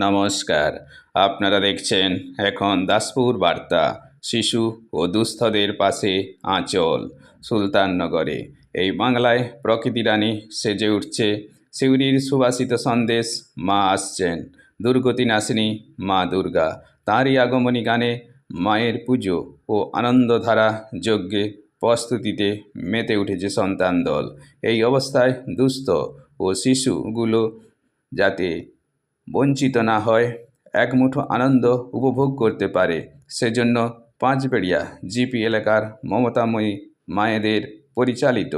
নমস্কার। আপনারা দেখছেন এখন দাসপুর বার্তা। শিশু ও দুস্থদের পাশে আঁচল। সুলতাননগরে এই বাংলায় প্রকৃতি রানী সেজে উঠছে। সিউড়ির সুবাসিত সন্দেশ মা আসছেন। দুর্গতি নাশিনী মা দুর্গা। তাঁরই আগমনী গানে মায়ের পুজো ও আনন্দধারা যজ্ঞে প্রস্তুতিতে মেতে উঠেছে সন্তান দল। এই অবস্থায় দুস্থ ও শিশুগুলো যাতে বঞ্চিত না হয়, এক মুঠো আনন্দ উপভোগ করতে পারে, সেজন্য পাঁচবেড়িয়া জিপি এলাকার মমতাময়ী মায়েদের পরিচালিত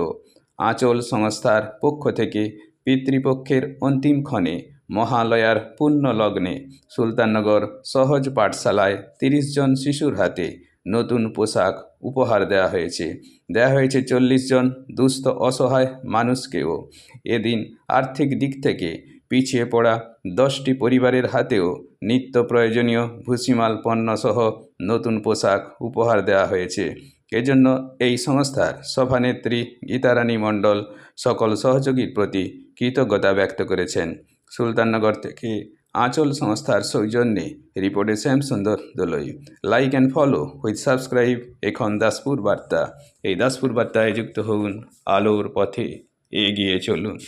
আঁচল সংস্থার পক্ষ থেকে পিতৃপক্ষের অন্তিম ক্ষণে মহালয়ার পুণ্য লগ্নে সুলতাননগর সহজ পাঠশালায় 30 জন শিশুর হাতে নতুন পোশাক উপহার দেওয়া হয়েছে। 40 জন দুস্থ অসহায় মানুষকেও। এদিন আর্থিক দিক থেকে পিছিয়ে পড়া 10টি পরিবারের হাতেও নিত্য প্রয়োজনীয় ভুসিমাল পণ্যসহ নতুন পোশাক উপহার দেওয়া হয়েছে। এজন্য এই সংস্থার সভানেত্রী গীতারানী মণ্ডল সকল সহযোগীর প্রতি কৃতজ্ঞতা ব্যক্ত করেছেন। সুলতাননগর থেকে আঁচল সংস্থার সৌজন্যে রিপোর্টে Shyamsundar Doloi. Like and follow with subscribe এখন দাসপুর বার্তা। এই দাসপুর বার্তায় যুক্ত হন, আলোর পথে এগিয়ে চলুন।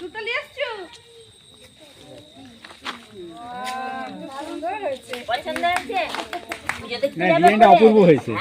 দুটো নিয়ে আসছো? পছন্দ হয়েছে? অপূর্ব হয়েছে।